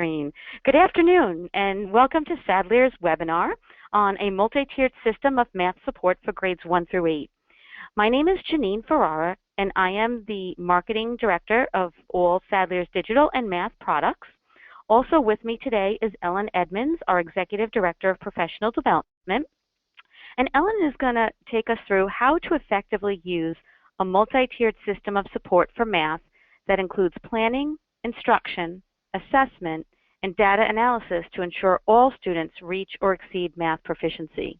screen. Good afternoon, and welcome to Sadlier's webinar on a multi-tiered system of math support for grades 1 through 8. My name is Janine Ferrara, and I am the Marketing Director of all Sadlier's digital and math products. Also with me today is Ellen Edmonds, our Executive Director of Professional Development. And Ellen is going to take us through how to effectively use a multi-tiered system of support for math that includes planning, instruction, assessment, and data analysis to ensure all students reach or exceed math proficiency.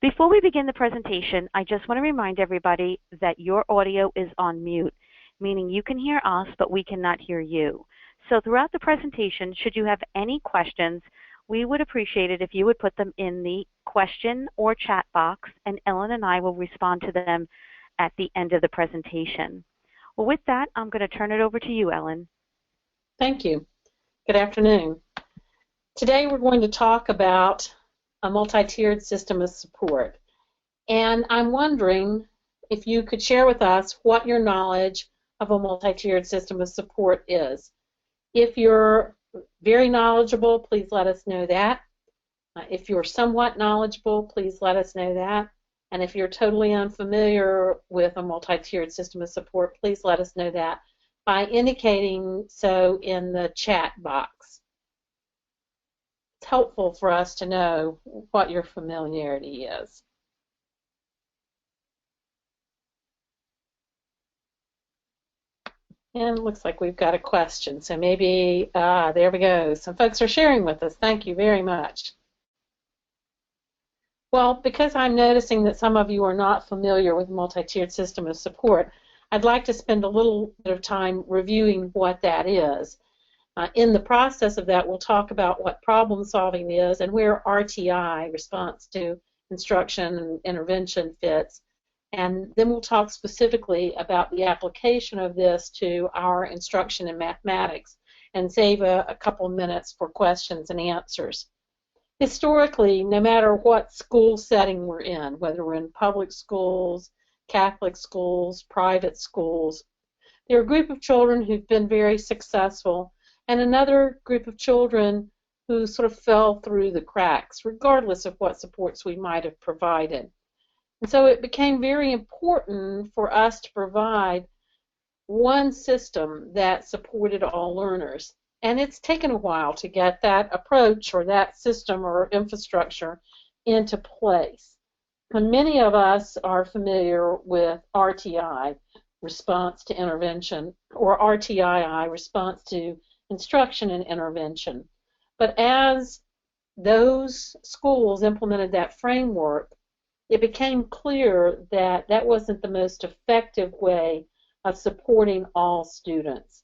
Before we begin the presentation, I just want to remind everybody that your audio is on mute, meaning you can hear us, but we cannot hear you. So throughout the presentation, should you have any questions, we would appreciate it if you would put them in the question or chat box, and Ellen and I will respond to them at the end of the presentation. Well, with that, I'm going to turn it over to you, Ellen. Thank you. Good afternoon. Today we're going to talk about a multi-tiered system of support. And I'm wondering if you could share with us what your knowledge of a multi-tiered system of support is. If you're very knowledgeable, please let us know that. If you're somewhat knowledgeable, please let us know that. And if you're totally unfamiliar with a multi-tiered system of support, please let us know that by indicating so in the chat box. It's helpful for us to know what your familiarity is. And it looks like we've got a question, so maybe, there we go. Some folks are sharing with us. Thank you very much. Well, because I'm noticing that some of you are not familiar with a multi-tiered system of support, I'd like to spend a little bit of time reviewing what that is. In the process of that, we'll talk about what problem solving is and where RTI, response to instruction and intervention, fits. And then we'll talk specifically about the application of this to our instruction in mathematics and save a couple minutes for questions and answers. Historically, no matter what school setting we're in, whether we're in public schools, Catholic schools, private schools, there are a group of children who've been very successful and another group of children who sort of fell through the cracks, regardless of what supports we might have provided. And so it became very important for us to provide one system that supported all learners. And it's taken a while to get that approach or that system or infrastructure into place. And many of us are familiar with RTI, response to intervention, or RTII, response to instruction and intervention. But as those schools implemented that framework, it became clear that that wasn't the most effective way of supporting all students.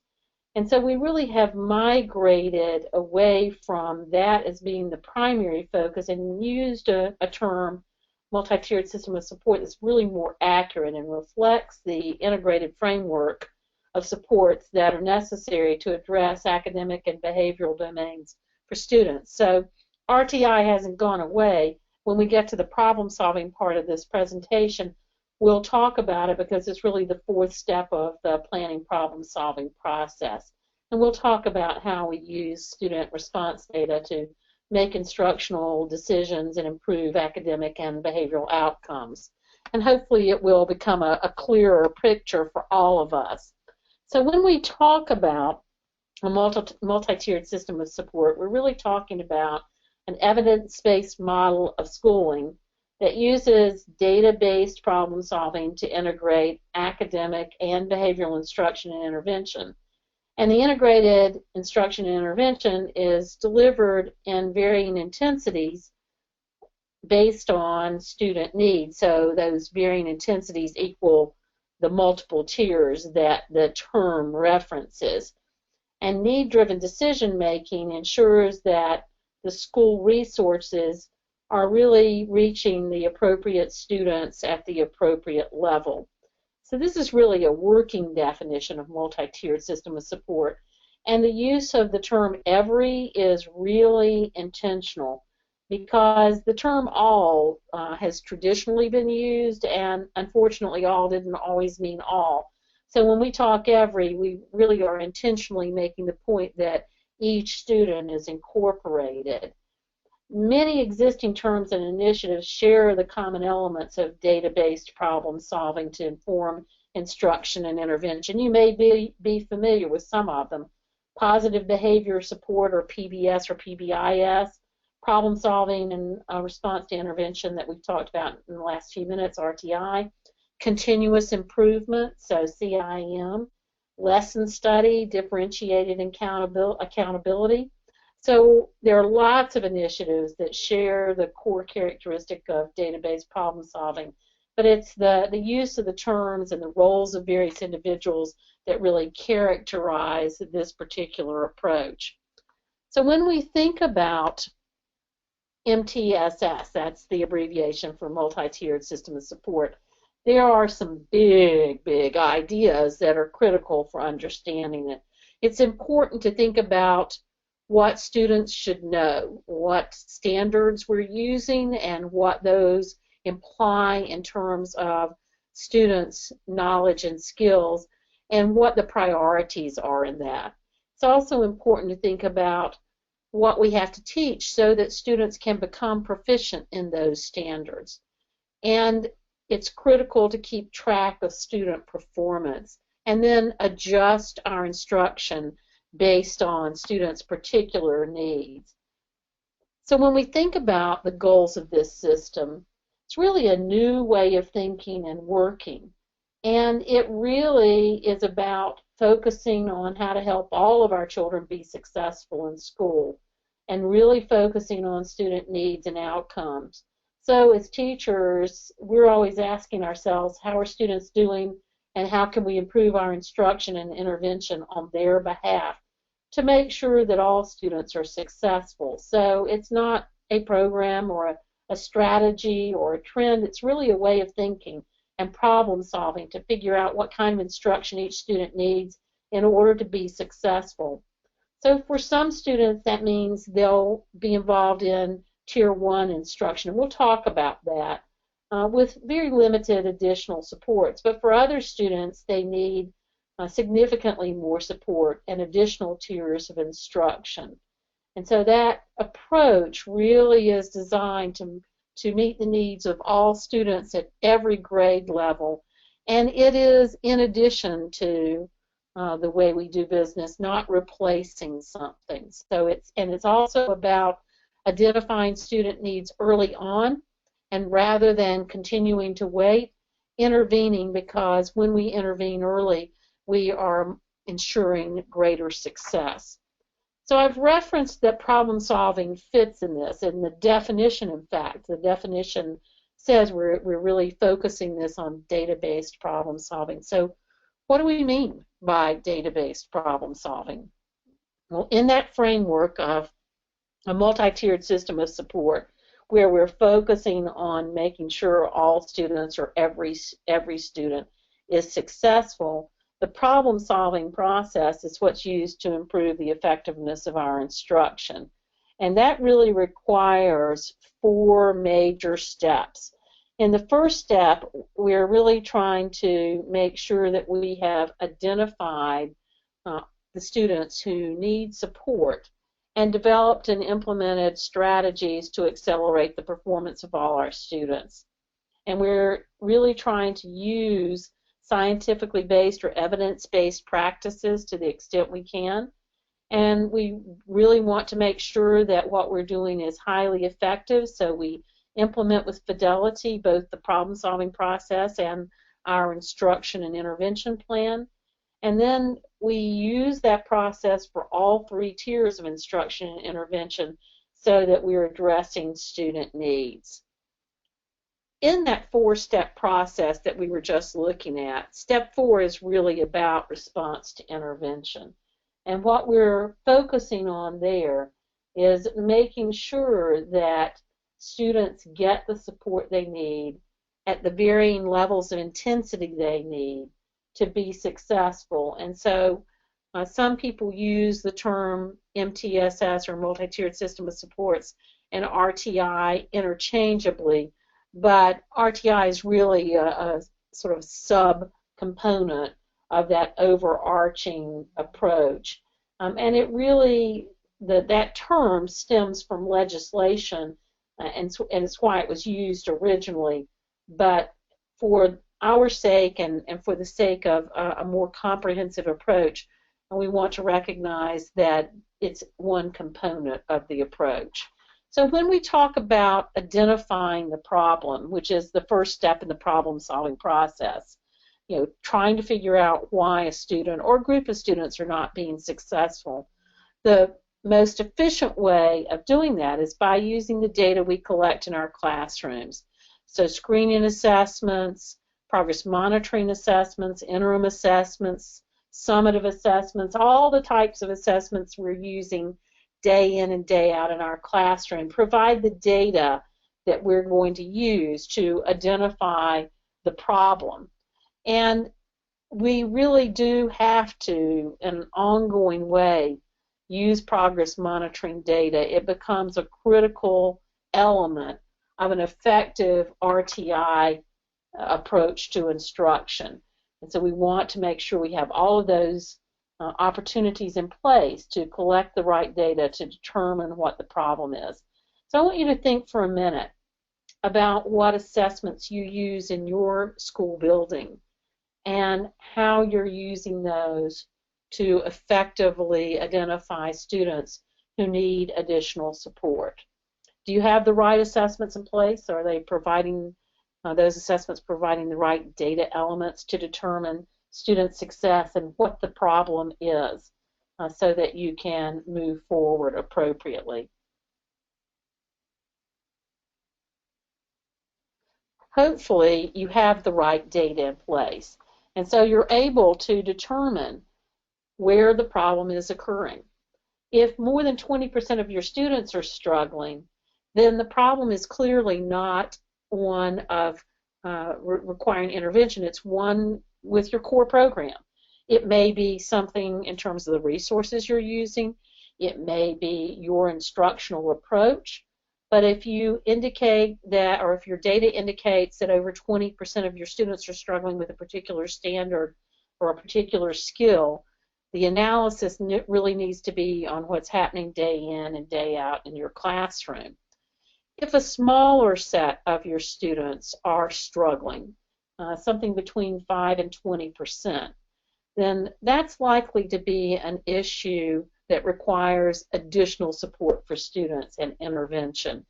And so we really have migrated away from that as being the primary focus and used a term, multi-tiered system of support, that's really more accurate and reflects the integrated framework of supports that are necessary to address academic and behavioral domains for students. So RTI hasn't gone away. When we get to the problem-solving part of this presentation, we'll talk about it because it's really the fourth step of the planning problem-solving process. And we'll talk about how we use student response data to make instructional decisions and improve academic and behavioral outcomes. And hopefully it will become a clearer picture for all of us. So when we talk about a multi-tiered system of support, we're really talking about an evidence-based model of schooling that uses data-based problem solving to integrate academic and behavioral instruction and intervention. And the integrated instruction and intervention is delivered in varying intensities based on student needs. So those varying intensities equal the multiple tiers that the term references. And need-driven decision-making ensures that the school resources are really reaching the appropriate students at the appropriate level. So this is really a working definition of multi-tiered system of support. And the use of the term every is really intentional because the term all has traditionally been used, and unfortunately all didn't always mean all. So when we talk every, we really are intentionally making the point that each student is incorporated. Many existing terms and initiatives share the common elements of data-based problem solving to inform instruction and intervention. You may be familiar with some of them. Positive behavior support, or PBS or PBIS, problem solving and response to intervention that we've talked about in the last few minutes, RTI, continuous improvement, so CIM, lesson study, differentiated accountability. So there are lots of initiatives that share the core characteristic of database problem solving, but it's the use of the terms and the roles of various individuals that really characterize this particular approach. So when we think about MTSS, that's the abbreviation for multi-tiered system of support, there are some big ideas that are critical for understanding it. It's important to think about what students should know, what standards we're using, and what those imply in terms of students' knowledge and skills, and what the priorities are in that. It's also important to think about what we have to teach so that students can become proficient in those standards. And it's critical to keep track of student performance and then adjust our instruction based on students' particular needs. So when we think about the goals of this system, it's really a new way of thinking and working. And it really is about focusing on how to help all of our children be successful in school and really focusing on student needs and outcomes. So as teachers, we're always asking ourselves, how are students doing and how can we improve our instruction and intervention on their behalf to make sure that all students are successful. So it's not a program or a strategy or a trend, it's really a way of thinking and problem solving to figure out what kind of instruction each student needs in order to be successful. So for some students, that means they'll be involved in Tier 1 instruction, and we'll talk about that with very limited additional supports. But for other students, they need significantly more support and additional tiers of instruction. And so that approach really is designed to meet the needs of all students at every grade level. And it is in addition to the way we do business, not replacing something. So it's also about identifying student needs early on, and rather than continuing to wait, intervening, because when we intervene early, we are ensuring greater success. So I've referenced that problem solving fits in this, and the definition, in fact, the definition says we're really focusing this on data-based problem solving. So what do we mean by data-based problem solving? Well, in that framework of a multi-tiered system of support, where we're focusing on making sure all students or every student is successful, the problem-solving process is what's used to improve the effectiveness of our instruction. And that really requires 4 major steps. In the first step, we're really trying to make sure that we have identified the students who need support and developed and implemented strategies to accelerate the performance of all our students. And we're really trying to use scientifically based or evidence-based practices to the extent we can. And we really want to make sure that what we're doing is highly effective, so we implement with fidelity both the problem-solving process and our instruction and intervention plan. And then we use that process for all 3 tiers of instruction and intervention so that we're addressing student needs. In that 4-step process that we were just looking at, step 4 is really about response to intervention. And what we're focusing on there is making sure that students get the support they need at the varying levels of intensity they need to be successful. And so some people use the term MTSS, or multi-tiered system of supports, and RTI interchangeably, but RTI is really a sort of sub-component of that overarching approach. And it really, that term stems from legislation, and it's why it was used originally. But for our sake and for the sake of a more comprehensive approach, we want to recognize that it's one component of the approach. So when we talk about identifying the problem, which is the first step in the problem-solving process, trying to figure out why a student or a group of students are not being successful, the most efficient way of doing that is by using the data we collect in our classrooms. So screening assessments, progress monitoring assessments, interim assessments, summative assessments, all the types of assessments we're using day in and day out in our classroom provide the data that we're going to use to identify the problem. And we really do have to, in an ongoing way, use progress monitoring data. It becomes a critical element of an effective RTI approach to instruction. And so we want to make sure we have all of those opportunities in place to collect the right data to determine what the problem is. So I want you to think for a minute about what assessments you use in your school building and how you're using those to effectively identify students who need additional support. Do you have the right assessments in place? Are they providing those assessments providing the right data elements to determine student success and what the problem is so that you can move forward appropriately? Hopefully you have the right data in place, and so you're able to determine where the problem is occurring. If more than 20% of your students are struggling, then the problem is clearly not one of requiring intervention. It's one with your core program. It may be something in terms of the resources you're using. It may be your instructional approach. But if you indicate that, or if your data indicates that over 20% of your students are struggling with a particular standard or a particular skill, the analysis really needs to be on what's happening day in and day out in your classroom. If a smaller set of your students are struggling, something between 5 and 20%, then that's likely to be an issue that requires additional support for students and intervention.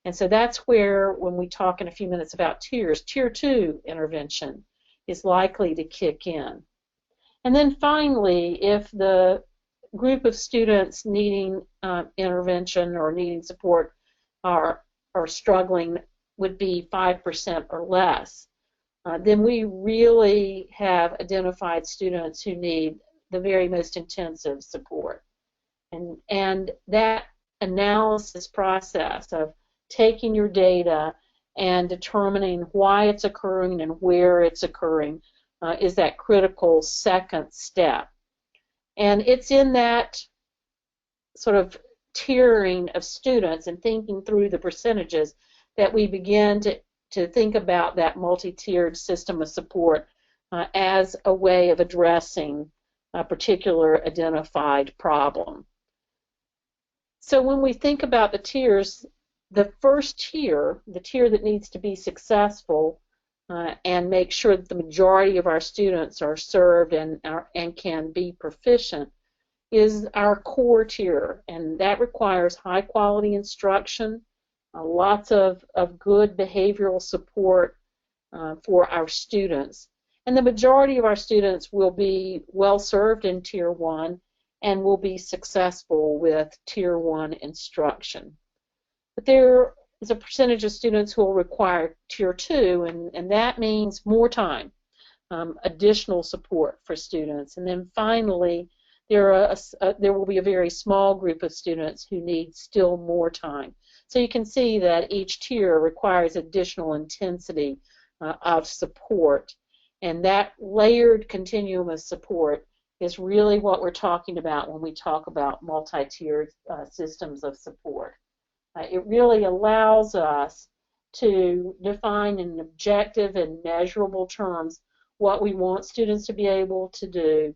And so that's where, when we talk in a few minutes about tiers, Tier 2 intervention is likely to kick in. And then finally, if the group of students needing intervention or needing support are struggling would be 5% or less, then we really have identified students who need the very most intensive support. And that analysis process of taking your data and determining why it's occurring and where it's occurring is that critical second step. And it's in that sort of tiering of students and thinking through the percentages that we begin to think about that multi-tiered system of support as a way of addressing a particular identified problem. So when we think about the tiers, the first tier, the tier that needs to be successful and make sure that the majority of our students are served and can be proficient, is our core tier, and that requires high quality instruction, lots of good behavioral support for our students. And the majority of our students will be well served in Tier 1 and will be successful with Tier 1 instruction. But there is a percentage of students who will require Tier 2, and that means more time, additional support for students. And then finally, there will be a very small group of students who need still more time. So you can see that each tier requires additional intensity of support. And that layered continuum of support is really what we're talking about when we talk about multi-tiered systems of support. It really allows us to define in objective and measurable terms what we want students to be able to do,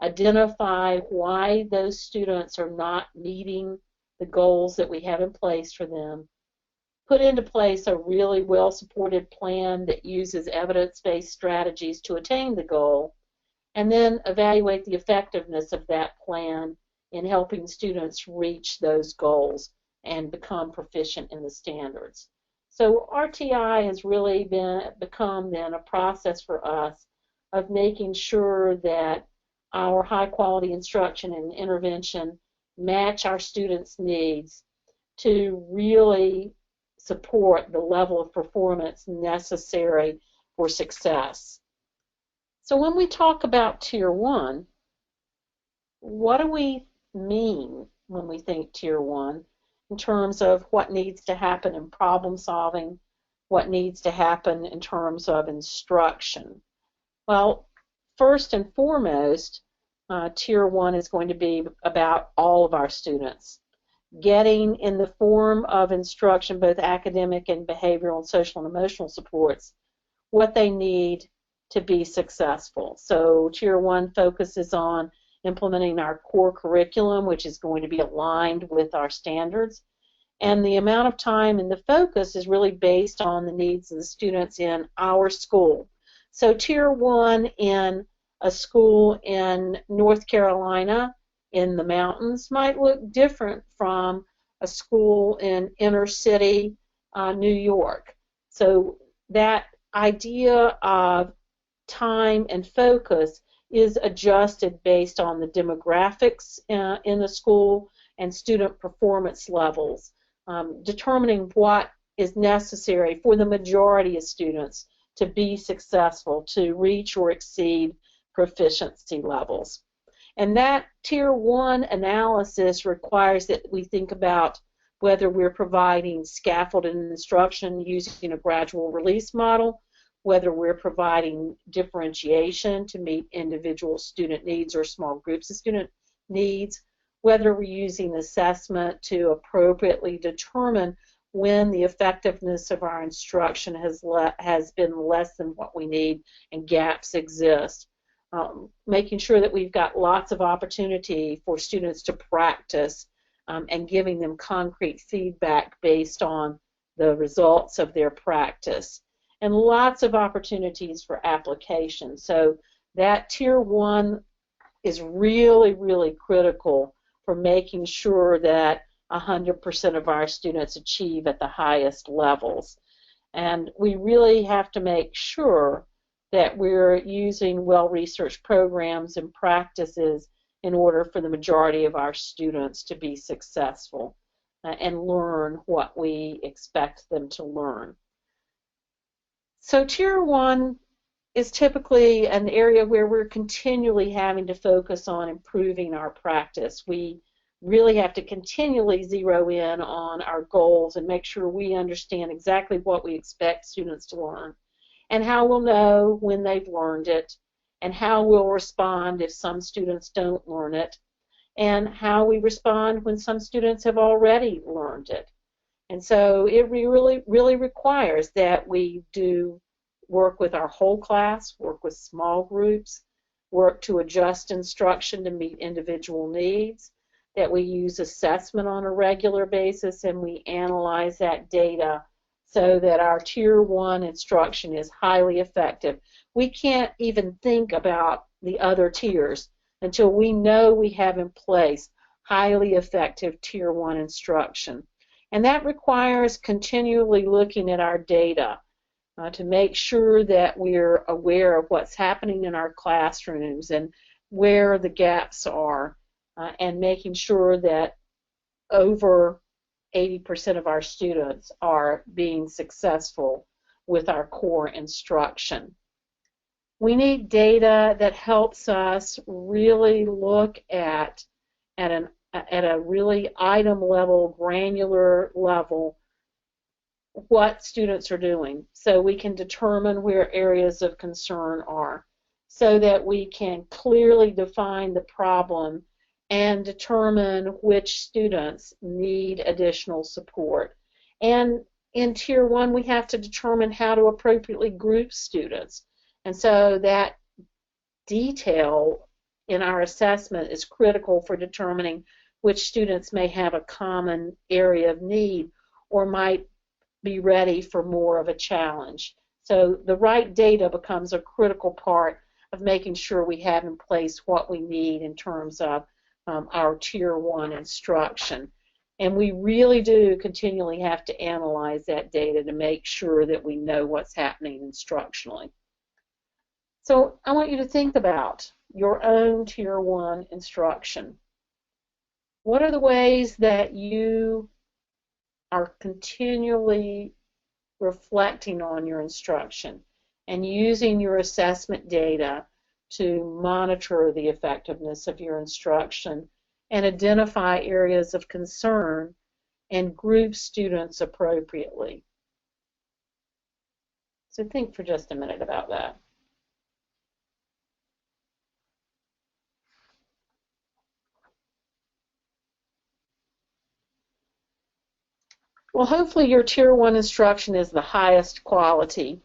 identify why those students are not meeting the goals that we have in place for them, put into place a really well-supported plan that uses evidence-based strategies to attain the goal, and then evaluate the effectiveness of that plan in helping students reach those goals and become proficient in the standards. So RTI has really become then a process for us of making sure that our high-quality instruction and intervention match our students' needs to really support the level of performance necessary for success. So when we talk about Tier 1, what do we mean when we think Tier 1 in terms of what needs to happen in problem solving, what needs to happen in terms of instruction? Well, first and foremost, Tier 1 is going to be about all of our students, getting in the form of instruction, both academic and behavioral and social and emotional supports, what they need to be successful. So Tier 1 focuses on implementing our core curriculum, which is going to be aligned with our standards. And the amount of time and the focus is really based on the needs of the students in our school. So Tier 1 in a school in North Carolina in the mountains might look different from a school in inner city New York. So that idea of time and focus is adjusted based on the demographics in the school and student performance levels, determining what is necessary for the majority of students to be successful, to reach or exceed proficiency levels. And that Tier 1 analysis requires that we think about whether we're providing scaffolded instruction using a gradual release model, whether we're providing differentiation to meet individual student needs or small groups of student needs, whether we're using assessment to appropriately determine when the effectiveness of our instruction has been less than what we need and gaps exist. Making sure that we've got lots of opportunity for students to practice and giving them concrete feedback based on the results of their practice. And lots of opportunities for application. So that Tier 1 is really, really critical for making sure that 100% of our students achieve at the highest levels. And we really have to make sure that we're using well-researched programs and practices in order for the majority of our students to be successful and learn what we expect them to learn. So Tier 1 is typically an area where we're continually having to focus on improving our practice. We really have to continually zero in on our goals and make sure we understand exactly what we expect students to learn and how we'll know when they've learned it and how we'll respond if some students don't learn it and how we respond when some students have already learned it. And so it really requires that we do work with our whole class, work with small groups, work to adjust instruction to meet individual needs, that we use assessment on a regular basis, and we analyze that data so that our Tier 1 instruction is highly effective. We can't even think about the other tiers until we know we have in place highly effective Tier 1 instruction. And that requires continually looking at our data to make sure that we're aware of what's happening in our classrooms and where the gaps are, and making sure that over 80% of our students are being successful with our core instruction. We need data that helps us really look at a really item level, granular level, what students are doing, so we can determine where areas of concern are, so that we can clearly define the problem and determine which students need additional support. And in Tier 1, we have to determine how to appropriately group students. And so that detail in our assessment is critical for determining which students may have a common area of need or might be ready for more of a challenge. So the right data becomes a critical part of making sure we have in place what we need in terms of our Tier 1 instruction. And we really do continually have to analyze that data to make sure that we know what's happening instructionally. So I want you to think about your own Tier 1 instruction. What are the ways that you are continually reflecting on your instruction and using your assessment data to monitor the effectiveness of your instruction and identify areas of concern and group students appropriately? So think for just a minute about that. Well, hopefully your Tier 1 instruction is the highest quality.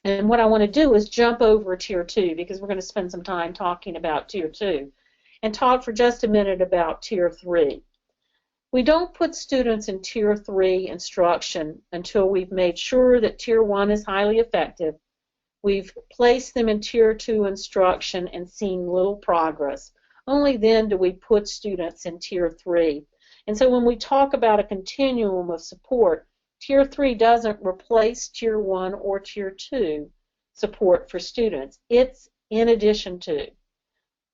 And what I want to do is jump over Tier 2, because we're going to spend some time talking about Tier 2, and talk for just a minute about Tier 3. We don't put students in Tier 3 instruction until we've made sure that Tier 1 is highly effective, we've placed them in Tier 2 instruction and seen little progress. Only then do we put students in Tier 3. And so when we talk about a continuum of support, Tier 3 doesn't replace Tier 1 or Tier 2 support for students. It's in addition to.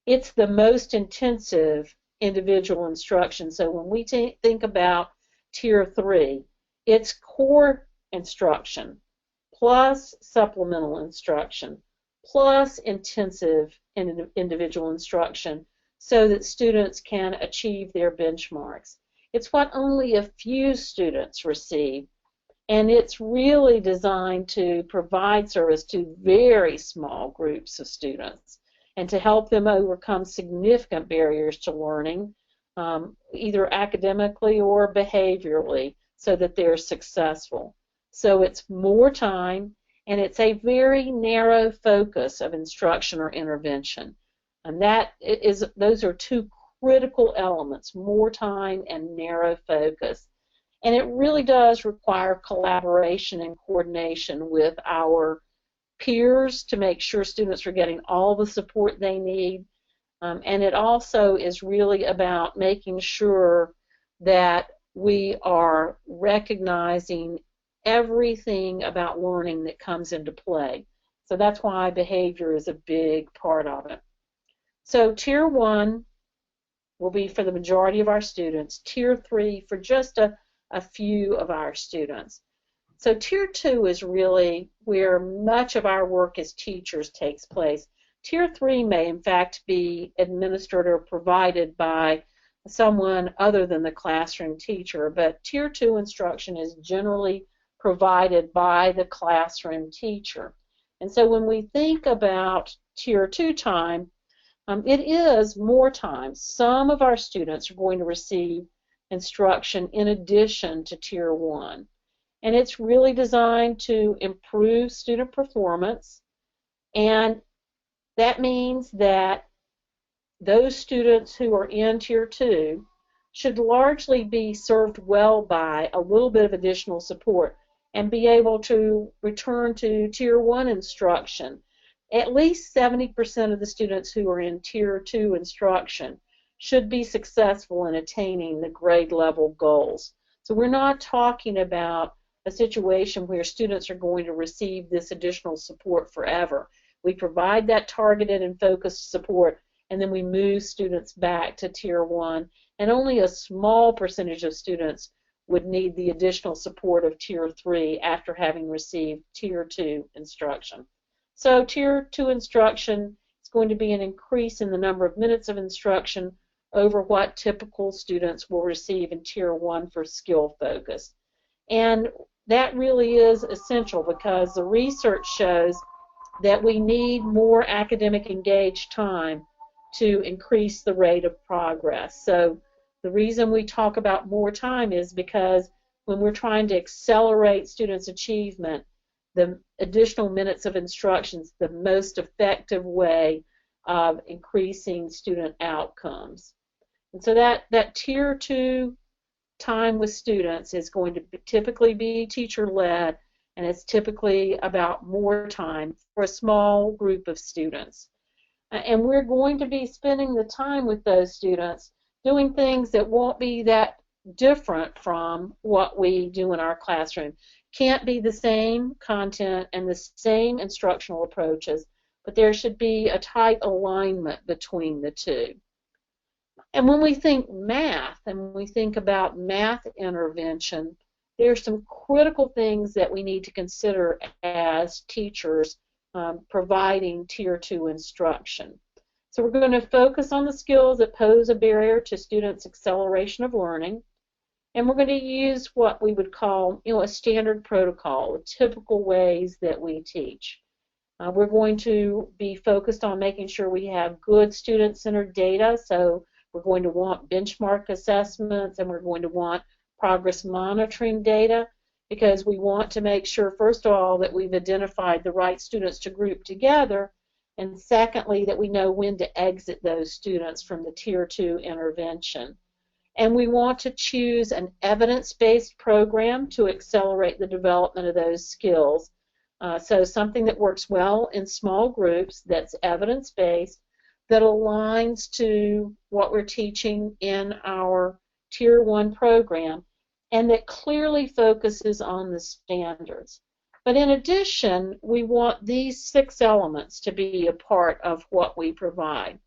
It's the most intensive individual instruction. So when we think about Tier 3, it's core instruction plus supplemental instruction plus intensive individual instruction so that students can achieve their benchmarks. It's what only a few students receive, and it's really designed to provide service to very small groups of students and to help them overcome significant barriers to learning, either academically or behaviorally, so that they're successful. So it's more time, and it's a very narrow focus of instruction or intervention. And those are two critical elements, more time and narrow focus. And it really does require collaboration and coordination with our peers to make sure students are getting all the support they need. And it also is really about making sure that we are recognizing everything about learning that comes into play. So that's why behavior is a big part of it. So Tier 1 will be for the majority of our students, Tier 3 for just a few of our students. So Tier 2 is really where much of our work as teachers takes place. Tier 3 may in fact be administered or provided by someone other than the classroom teacher, but Tier 2 instruction is generally provided by the classroom teacher. And so when we think about Tier 2 time, it is more time. Some of our students are going to receive instruction in addition to Tier 1. And it's really designed to improve student performance. And that means that those students who are in Tier 2 should largely be served well by a little bit of additional support and be able to return to Tier 1 instruction. At least 70% of the students who are in Tier 2 instruction should be successful in attaining the grade level goals. So we're not talking about a situation where students are going to receive this additional support forever. We provide that targeted and focused support, and then we move students back to Tier 1, and only a small percentage of students would need the additional support of Tier 3 after having received Tier 2 instruction. So Tier 2 instruction is going to be an increase in the number of minutes of instruction over what typical students will receive in Tier 1 for skill focus. And that really is essential because the research shows that we need more academic engaged time to increase the rate of progress. So the reason we talk about more time is because when we're trying to accelerate students' achievement, the additional minutes of instruction is the most effective way of increasing student outcomes. And so that Tier 2 time with students is going to typically be teacher-led, and it's typically about more time for a small group of students. And we're going to be spending the time with those students doing things that won't be that different from what we do in our classroom. Can't be the same content and the same instructional approaches, but there should be a tight alignment between the two. And when we think math and we think about math intervention, there are some critical things that we need to consider as teachers providing Tier 2 instruction. So we're going to focus on the skills that pose a barrier to students' acceleration of learning, and we're going to use what we would call, a standard protocol, typical ways that we teach. We're going to be focused on making sure we have good student-centered data, so we're going to want benchmark assessments, and we're going to want progress monitoring data, because we want to make sure, first of all, that we've identified the right students to group together, and secondly, that we know when to exit those students from the Tier 2 intervention. And we want to choose an evidence-based program to accelerate the development of those skills. So something that works well in small groups, that's evidence-based, that aligns to what we're teaching in our Tier 1 program, and that clearly focuses on the standards. But in addition, we want these 6 elements to be a part of what we provide.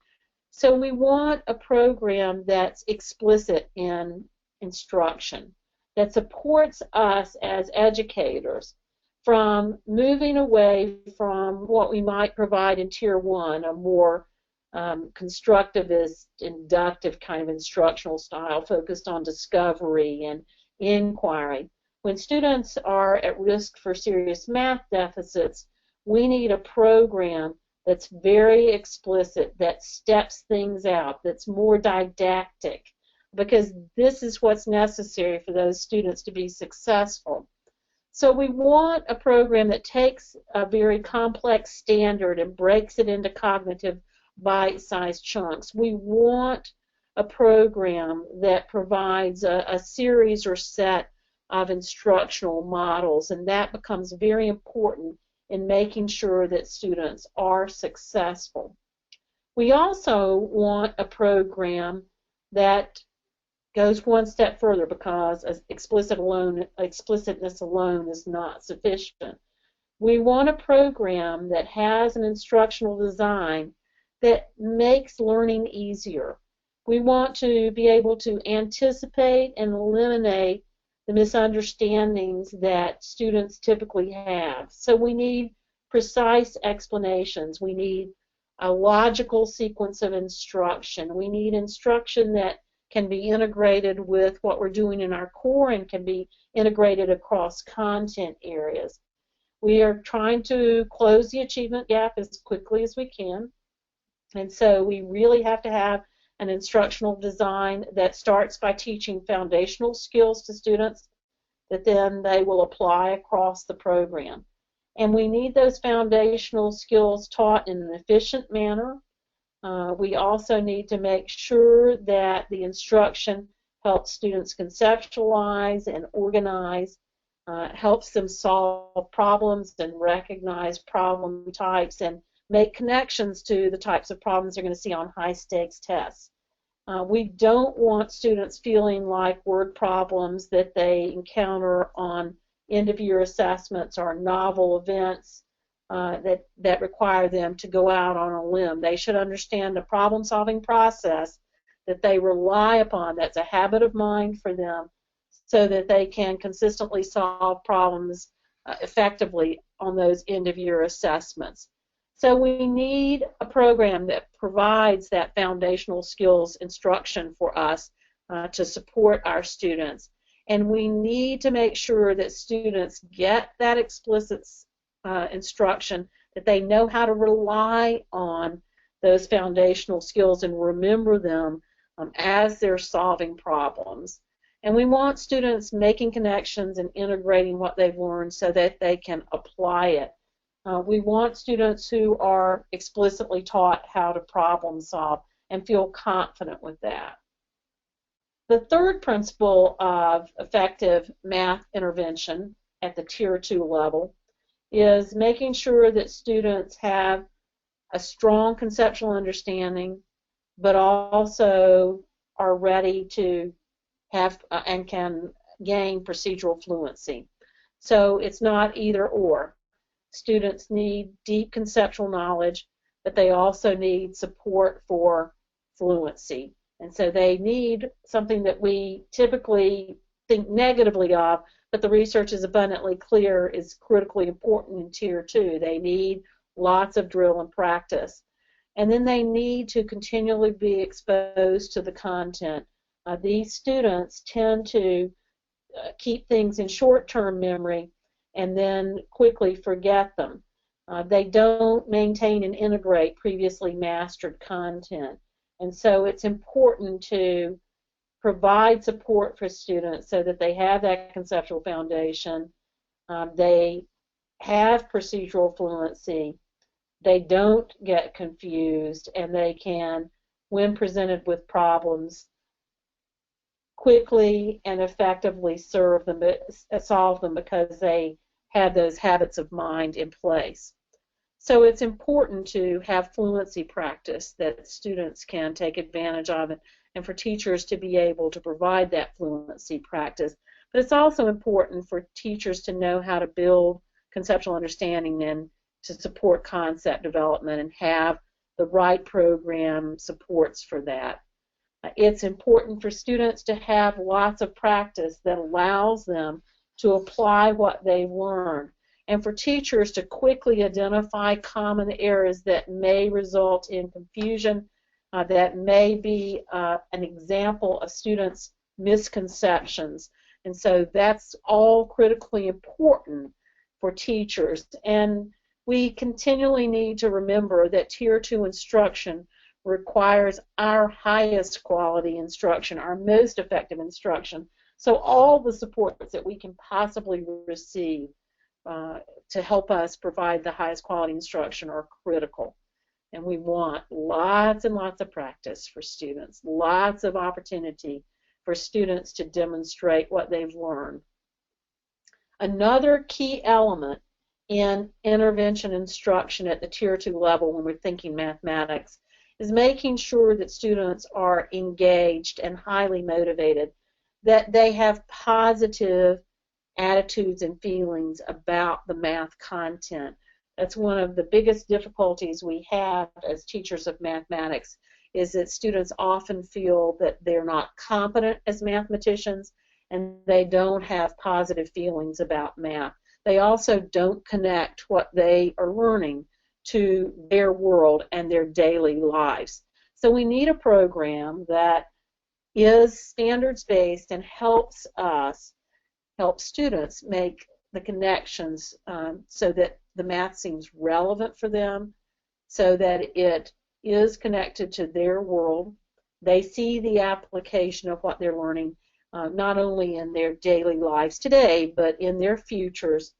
So we want a program that's explicit in instruction, that supports us as educators from moving away from what we might provide in Tier 1, a more constructivist, inductive kind of instructional style focused on discovery and inquiry. When students are at risk for serious math deficits, we need a program that's very explicit, that steps things out, that's more didactic, because this is what's necessary for those students to be successful. So we want a program that takes a very complex standard and breaks it into cognitive bite-sized chunks. We want a program that provides a series or set of instructional models, and that becomes very important in making sure that students are successful. We also want a program that goes one step further, because explicitness alone is not sufficient. We want a program that has an instructional design that makes learning easier. We want to be able to anticipate and eliminate the misunderstandings that students typically have. So we need precise explanations. We need a logical sequence of instruction. We need instruction that can be integrated with what we're doing in our core and can be integrated across content areas. We are trying to close the achievement gap as quickly as we can, and so we really have to have an instructional design that starts by teaching foundational skills to students that then they will apply across the program. And we need those foundational skills taught in an efficient manner. We also need to make sure that the instruction helps students conceptualize and organize, helps them solve problems and recognize problem types and make connections to the types of problems they're going to see on high-stakes tests. We don't want students feeling like word problems that they encounter on end-of-year assessments are novel events that require them to go out on a limb. They should understand the problem-solving process that they rely upon, that's a habit of mind for them, so that they can consistently solve problems effectively on those end-of-year assessments. So we need a program that provides that foundational skills instruction for us to support our students. And we need to make sure that students get that explicit instruction, that they know how to rely on those foundational skills and remember them as they're solving problems. And we want students making connections and integrating what they've learned so that they can apply it We want students who are explicitly taught how to problem solve and feel confident with that. The third principle of effective math intervention at the Tier 2 level is making sure that students have a strong conceptual understanding, but also are ready to have and can gain procedural fluency. So it's not either or. Students need deep conceptual knowledge, but they also need support for fluency. And so they need something that we typically think negatively of, but the research is abundantly clear is critically important in Tier 2. They need lots of drill and practice. And then they need to continually be exposed to the content. These students tend to keep things in short-term memory and then quickly forget them. They don't maintain and integrate previously mastered content. And so it's important to provide support for students so that they have that conceptual foundation, they have procedural fluency, they don't get confused, and they can, when presented with problems, quickly and effectively solve them because they have those habits of mind in place. So it's important to have fluency practice that students can take advantage of it, and for teachers to be able to provide that fluency practice. But it's also important for teachers to know how to build conceptual understanding and to support concept development and have the right program supports for that. It's important for students to have lots of practice that allows them to apply what they've learned, and for teachers to quickly identify common errors that may result in confusion, that may be an example of students' misconceptions. And so that's all critically important for teachers. And we continually need to remember that Tier 2 instruction requires our highest quality instruction, our most effective instruction. So all the supports that we can possibly receive to help us provide the highest quality instruction are critical. And we want lots and lots of practice for students, lots of opportunity for students to demonstrate what they've learned. Another key element in intervention instruction at the Tier 2 level when we're thinking mathematics is making sure that students are engaged and highly motivated, that they have positive attitudes and feelings about the math content. That's one of the biggest difficulties we have as teachers of mathematics, is that students often feel that they're not competent as mathematicians and they don't have positive feelings about math. They also don't connect what they are learning to their world and their daily lives. So we need a program that is standards-based and helps students make the connections so that the math seems relevant for them, so that it is connected to their world. They see the application of what they're learning not only in their daily lives today, but in their futures,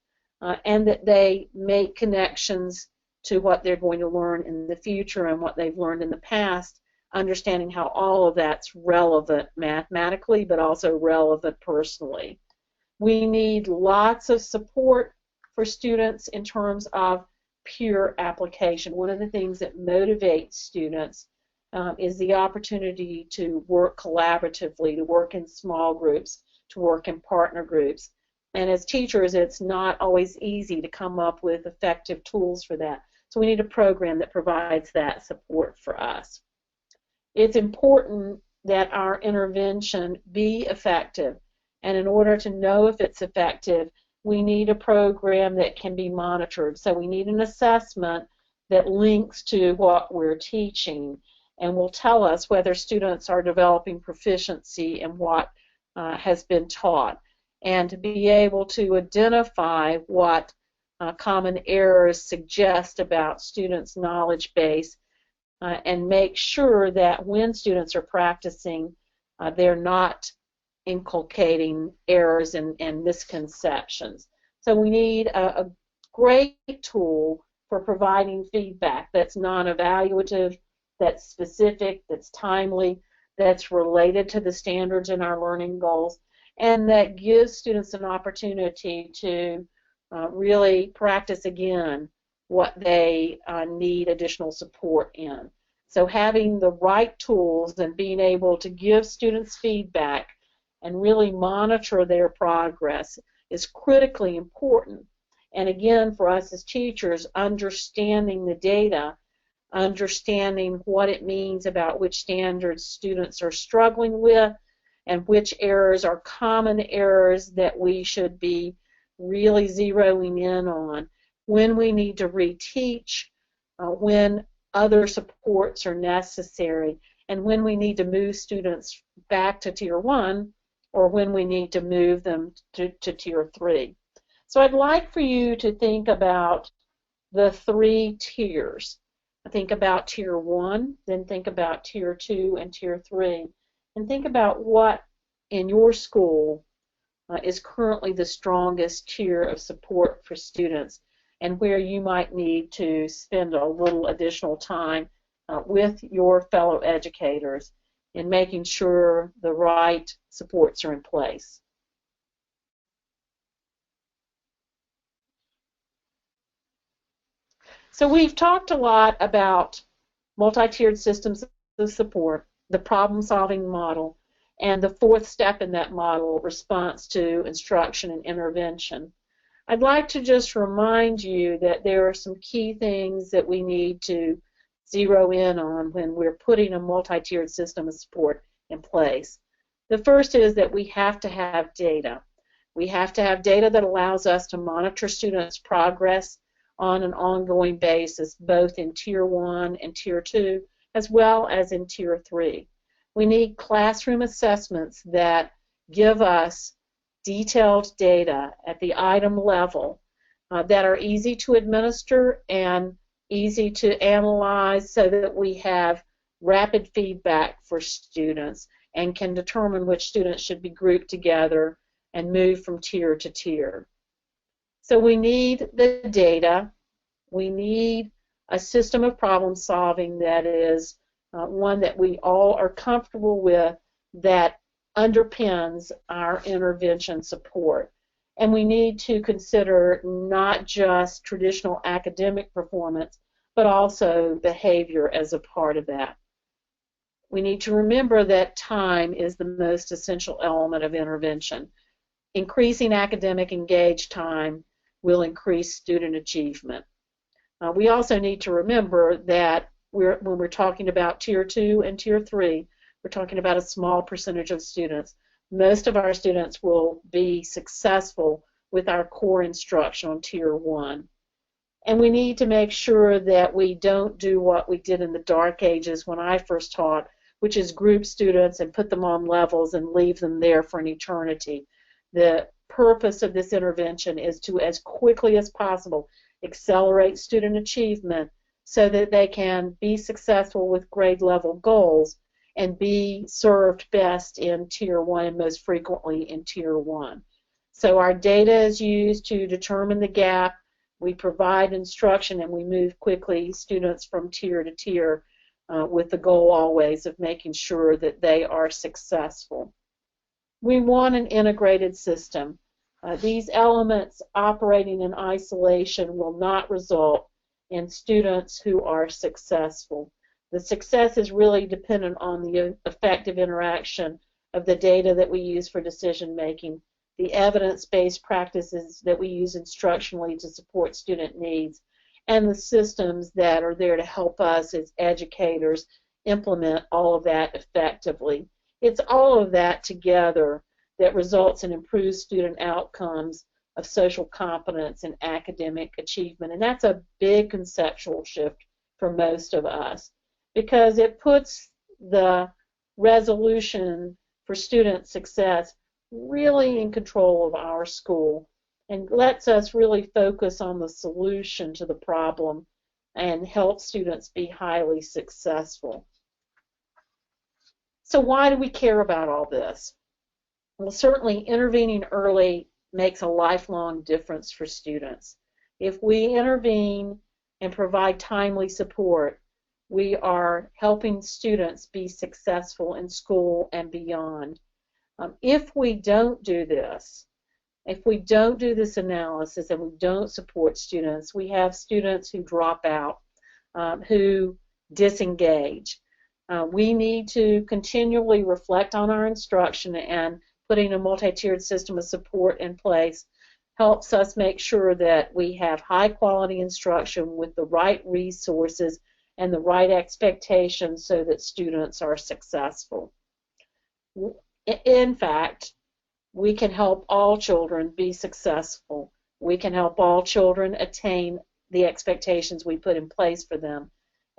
and that they make connections to what they're going to learn in the future and what they've learned in the past, understanding how all of that's relevant mathematically, but also relevant personally. We need lots of support for students in terms of peer application. One of the things that motivates students is the opportunity to work collaboratively, to work in small groups, to work in partner groups. And as teachers, it's not always easy to come up with effective tools for that. So we need a program that provides that support for us. It's important that our intervention be effective. And in order to know if it's effective, we need a program that can be monitored. So we need an assessment that links to what we're teaching and will tell us whether students are developing proficiency in what has been taught, and to be able to identify what common errors suggest about students' knowledge base and make sure that when students are practicing, they're not inculcating errors and misconceptions. So we need a great tool for providing feedback that's non-evaluative, that's specific, that's timely, that's related to the standards in our learning goals, and that gives students an opportunity to really practice again what they need additional support in. So having the right tools and being able to give students feedback and really monitor their progress is critically important. And again, for us as teachers, understanding the data, understanding what it means about which standards students are struggling with and which errors are common errors that we should be really zeroing in on, when we need to reteach, when other supports are necessary, and when we need to move students back to Tier 1 or when we need to move them to Tier 3. So I'd like for you to think about the 3 tiers. Think about Tier 1, then think about Tier 2 and Tier 3, and think about what in your school is currently the strongest tier of support for students and where you might need to spend a little additional time with your fellow educators in making sure the right supports are in place. So we've talked a lot about multi-tiered systems of support, the problem-solving model, and the 4th step in that model, response to instruction and intervention. I'd like to just remind you that there are some key things that we need to zero in on when we're putting a multi-tiered system of support in place. The first is that we have to have data. We have to have data that allows us to monitor students' progress on an ongoing basis, both in Tier 1 and Tier 2, as well as in Tier 3. We need classroom assessments that give us detailed data at the item level that are easy to administer and easy to analyze so that we have rapid feedback for students and can determine which students should be grouped together and move from tier to tier. So we need the data. We need a system of problem solving that is one that we all are comfortable with, that underpins our intervention support. And we need to consider not just traditional academic performance, but also behavior as a part of that. We need to remember that time is the most essential element of intervention. Increasing academic engaged time will increase student achievement. We also need to remember that when we're talking about Tier 2 and Tier 3, we're talking about a small percentage of students. Most of our students will be successful with our core instruction on Tier 1. And we need to make sure that we don't do what we did in the dark ages when I first taught, which is group students and put them on levels and leave them there for an eternity. The purpose of this intervention is to, as quickly as possible, accelerate student achievement so that they can be successful with grade level goals and be served best in Tier 1 and most frequently in Tier 1. So our data is used to determine the gap. We provide instruction and we move quickly students from tier to tier with the goal always of making sure that they are successful. We want an integrated system. These elements operating in isolation will not result in students who are successful. The success is really dependent on the effective interaction of the data that we use for decision making, the evidence-based practices that we use instructionally to support student needs, and the systems that are there to help us as educators implement all of that effectively. It's all of that together that results in improved student outcomes of social competence and academic achievement. And that's a big conceptual shift for most of us, because it puts the resolution for student success really in control of our school and lets us really focus on the solution to the problem and help students be highly successful. So why do we care about all this? Well, certainly intervening early makes a lifelong difference for students. If we intervene and provide timely support, we are helping students be successful in school and beyond. If we don't do this, if we don't do this analysis and we don't support students, we have students who drop out, who disengage. We need to continually reflect on our instruction, and putting a multi-tiered system of support in place helps us make sure that we have high-quality instruction with the right resources and the right expectations so that students are successful. In fact, we can help all children be successful. We can help all children attain the expectations we put in place for them.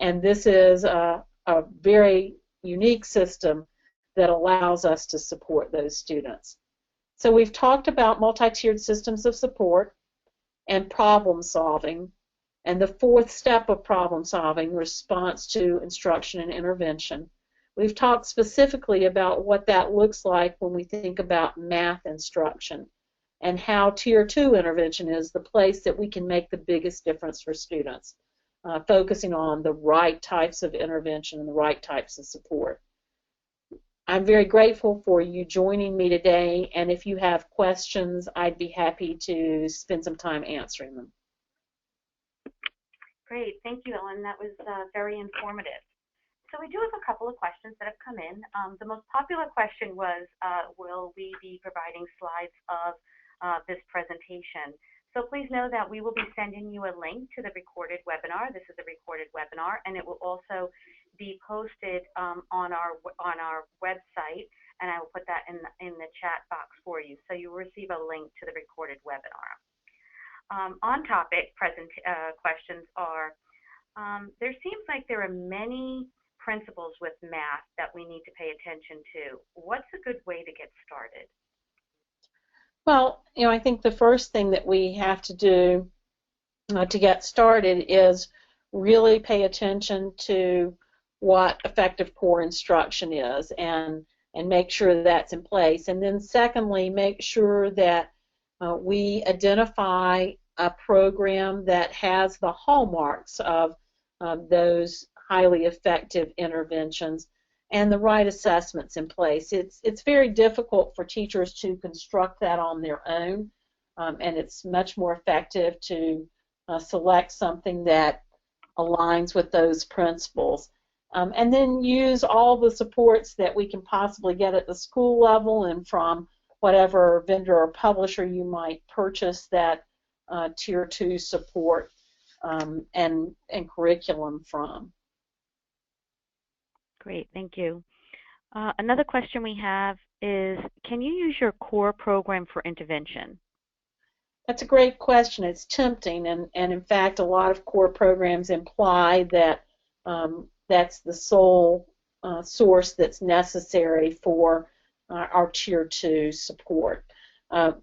And this is a very unique system that allows us to support those students. So we've talked about multi-tiered systems of support and problem solving. And the fourth step of problem solving, response to instruction and intervention. We've talked specifically about what that looks like when we think about math instruction, and how Tier 2 intervention is the place that we can make the biggest difference for students, focusing on the right types of intervention and the right types of support. I'm very grateful for you joining me today, and if you have questions, I'd be happy to spend some time answering them. Great, thank you, Ellen. That was very informative. So we do have a couple of questions that have come in. The most popular question was, will we be providing slides of this presentation? So please know that we will be sending you a link to the recorded webinar. This is a recorded webinar, and it will also be posted on our website, and I will put that in the chat box for you. So you will receive a link to the recorded webinar. On-topic questions are, there seems like there are many principles with math that we need to pay attention to. What's a good way to get started? Well, I think the first thing that we have to do to get started is really pay attention to what effective core instruction is, and make sure that's in place. And then secondly, make sure that we identify a program that has the hallmarks of those highly effective interventions and the right assessments in place. It's very difficult for teachers to construct that on their own, and it's much more effective to select something that aligns with those principles. And then use all the supports that we can possibly get at the school level and from whatever vendor or publisher you might purchase that Tier 2 support and curriculum from. Great, thank you. Another question we have is, can you use your core program for intervention? That's a great question. It's tempting, and in fact, a lot of core programs imply that that's the sole source that's necessary for our Tier 2 support.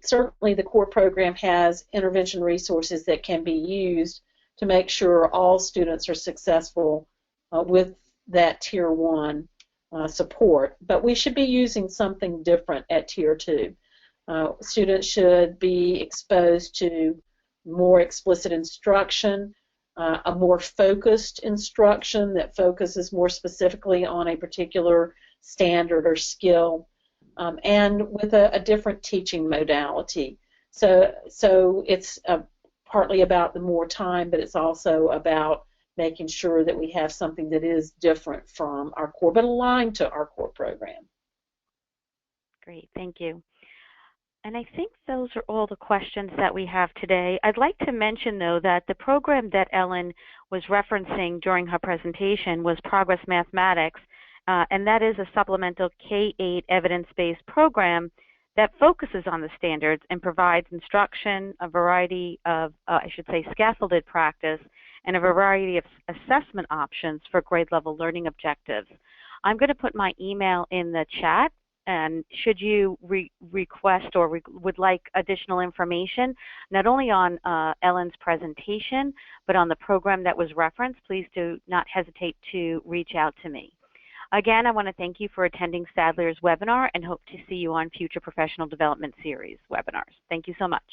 Certainly, the core program has intervention resources that can be used to make sure all students are successful with that Tier 1 support, but we should be using something different at Tier 2. Students should be exposed to more explicit instruction, a more focused instruction that focuses more specifically on a particular standard or skill, and with a different teaching modality. So it's partly about the more time, but it's also about making sure that we have something that is different from our core, but aligned to our core program. Great, thank you. And I think those are all the questions that we have today. I'd like to mention, though, that the program that Ellen was referencing during her presentation was Progress Mathematics, and that is a supplemental K-8 evidence-based program that focuses on the standards and provides instruction, a variety of, scaffolded practice, and a variety of assessment options for grade level learning objectives. I'm going to put my email in the chat, and should you request or would like additional information, not only on Ellen's presentation, but on the program that was referenced, please do not hesitate to reach out to me. Again, I want to thank you for attending Sadlier's webinar and hope to see you on future professional development series webinars. Thank you so much.